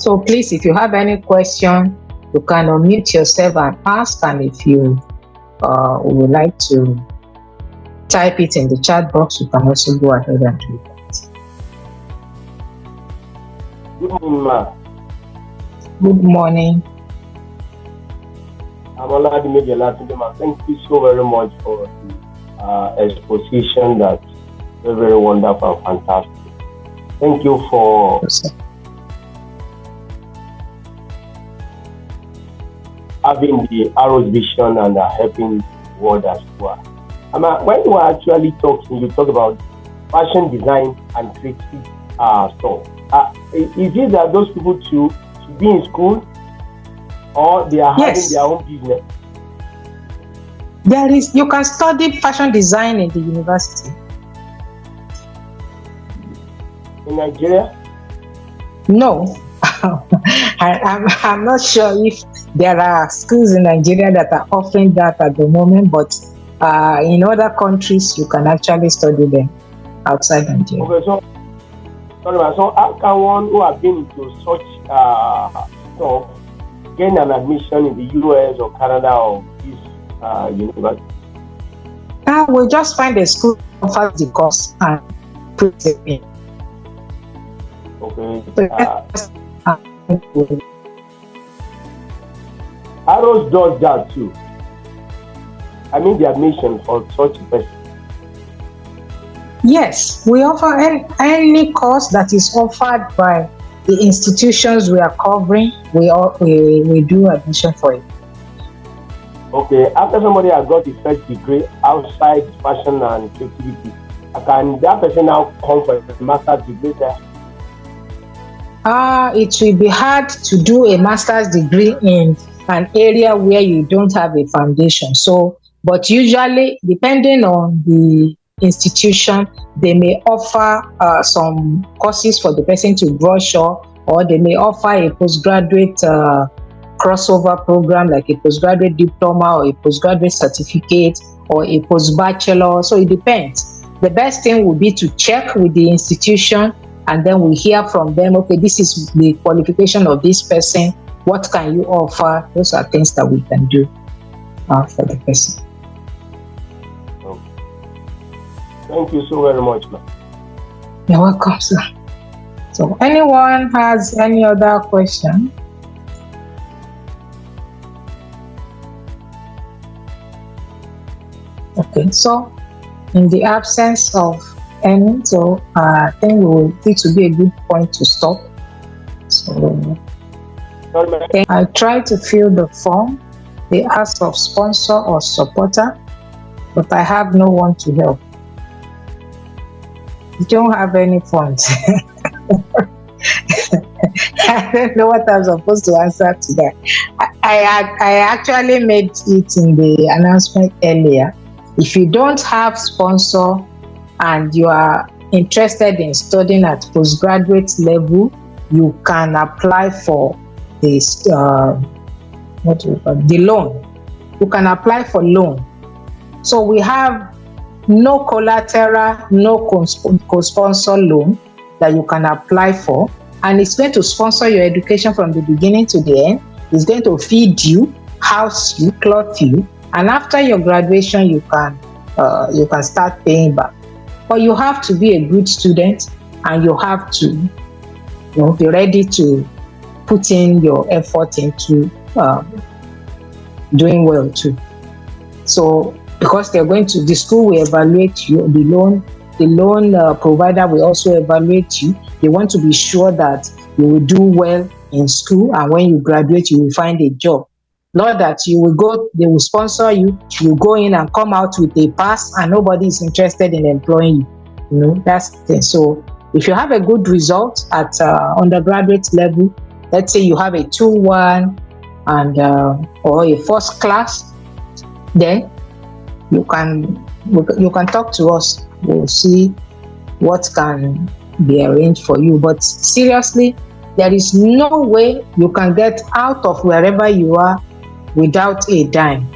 So please, if you have any question, you can unmute yourself and ask. And if you would like to type it in the chat box, you can also go ahead and do that. Good morning, ma. Good morning. I'm Multimedia. Thank you so very much for the exposition. That's very, very wonderful and fantastic. Thank you for having the arrows vision and helping the world as well. When you are actually talking, you talk about fashion design and creative stuff. Is it that those people should be in school, or they are having their own business? You can study fashion design in the university. In Nigeria? No. I'm not sure if there are schools in Nigeria that are offering that at the moment, but in other countries, you can actually study them outside Nigeria. Okay, so how can one who has been into such stuff gain an admission in the US or Canada or this university? We'll just find a school that offers the course and put it in. Okay. Arrows does that too. I mean the admission for such a person. Yes, we offer any course that is offered by the institutions we are covering. We do admission for it. Okay, after somebody has got his first degree outside fashion and creativity, can that person now come for a master's degree there? It will be hard to do a master's degree in an area where you don't have a foundation. But usually, depending on the institution, they may offer some courses for the person to brush up, or they may offer a postgraduate crossover program like a postgraduate diploma or a postgraduate certificate or a post-bachelor. So it depends. The best thing would be to check with the institution, and then we hear from them, okay, this is the qualification of this person. What can you offer? Those are things that we can do for the person. Okay. Thank you so very much, ma'am. You're welcome, sir. So anyone has any other question? Okay, so in the absence of any, so I think it will be a good point to stop. So I try to fill the form. They ask of sponsor or supporter, but I have no one to help. You don't have any funds. I don't know what I'm supposed to answer to that. I actually made it in the announcement earlier. If you don't have sponsor and you are interested in studying at postgraduate level, you can apply for this the loan. You can apply for loan. So we have no collateral, no co-sponsor loan that you can apply for, and it's going to sponsor your education from the beginning to the end. It's going to feed you, house you, clothe you, and after your graduation, you can start paying back. But you have to be a good student, and you have to be ready to put in your effort into doing well too. So because the school will evaluate you, the loan provider will also evaluate you. They want to be sure that you will do well in school, and when you graduate, you will find a job. Not that you will go, they will sponsor you, you go in and come out with a pass, and nobody is interested in employing you. That's the thing. So if you have a good result at undergraduate level, let's say you have a 2-1 and or a first class, then you can talk to us. We'll see what can be arranged for you. But seriously, there is no way you can get out of wherever you are without a dime.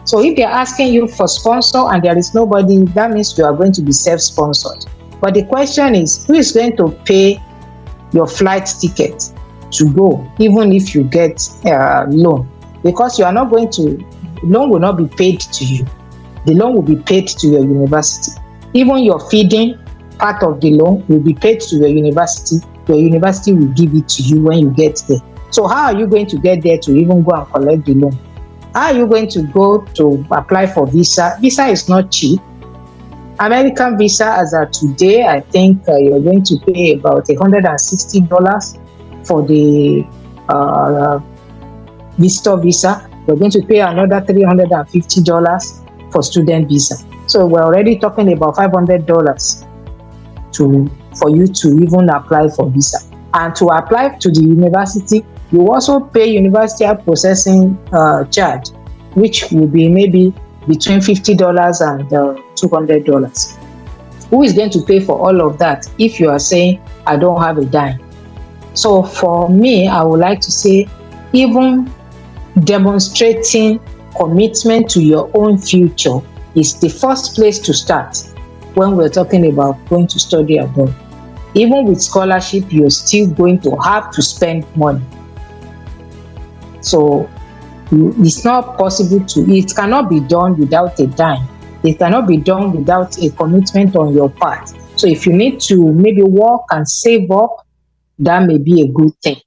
So if they're asking you for sponsor and there is nobody, that means you are going to be self-sponsored. But the question is, who is going to pay your flight ticket? to go, even if you get loan, because you are not going to, loan will not be paid to you. The loan will be paid to your university. Even your feeding part of the loan will be paid to your university. Your university will give it to you when you get there. So how are you going to get there to even go and collect the loan? How are you going to go to apply for visa? Visa is not cheap. American visa, as of today, I think you're going to pay about $160 for the visitor visa. You're going to pay another $350 for student visa. So we're already talking about $500 for you to even apply for visa. And to apply to the university, you also pay university processing charge, which will be maybe between $50 and $200. Who is going to pay for all of that if you are saying, I don't have a dime? So for me, I would like to say, even demonstrating commitment to your own future is the first place to start when we're talking about going to study abroad. Even with scholarship, you're still going to have to spend money. So it's not possible it cannot be done without a dime. It cannot be done without a commitment on your part. So if you need to maybe work and save up, that may be a good thing.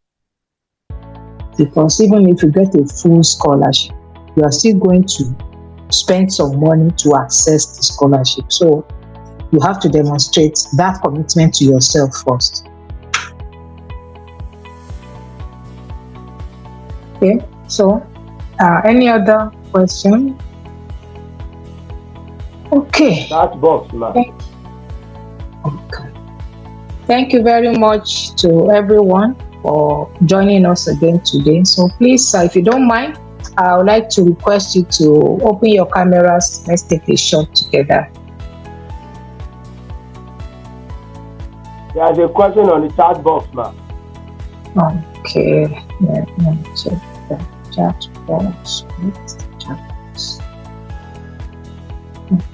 Because even if you get a full scholarship, you are still going to spend some money to access the scholarship. So you have to demonstrate that commitment to yourself first. Okay, so any other question? Okay. That box, ma'am. Okay. Thank you very much to everyone for joining us again today. So please, if you don't mind, I would like to request you to open your cameras. Let's take a shot together. There's a question on the chat box, ma'am. Okay, let me check the chat box.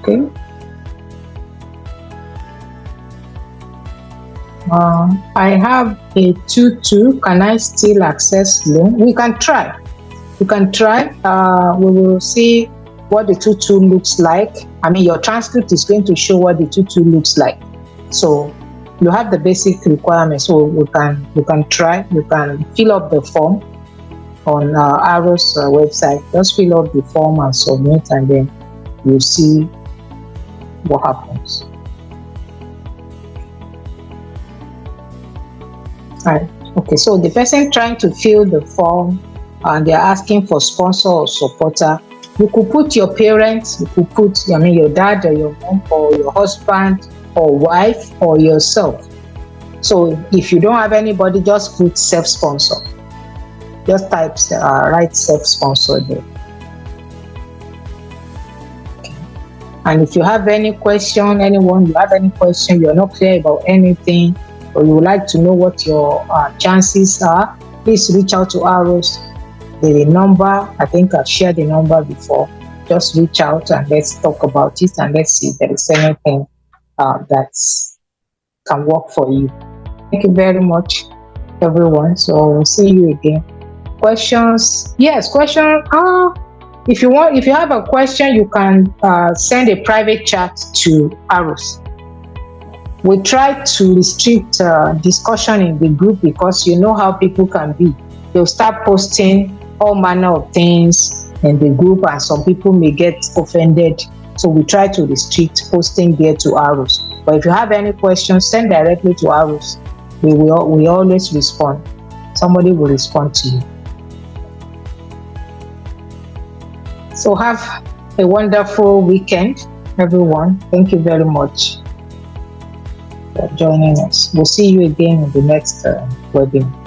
Okay. I have a 2-2. Can I still access loan? We can try. We can try. We will see what the 2-2 looks like. I mean, your transcript is going to show what the 2-2 looks like. So you have the basic requirements. So we can try. You can fill up the form on Arrow's website. Just fill out the form and submit, and then you'll see what happens. Right. Okay, so the person trying to fill the form and they're asking for sponsor or supporter, you could put your parents, you could put, your dad or your mom or your husband or wife or yourself. So if you don't have anybody, just put self-sponsor. Just type, write self-sponsor there. Okay. And if you have any question, you're not clear about anything, or you would like to know what your chances are, please reach out to Arrows. The number, I think I've shared the number before. Just reach out and let's talk about it, and let's see if there is anything that can work for you. Thank you very much, everyone. So we'll see you again. Questions? Yes, question. If you have a question, you can send a private chat to Arrows. We try to restrict discussion in the group because you know how people can be. They'll start posting all manner of things in the group, and some people may get offended. So we try to restrict posting there to Arrows. But if you have any questions, send directly to Arrows. We always respond. Somebody will respond to you. So have a wonderful weekend, everyone. Thank you very much for joining us. We'll see you again in the next webinar.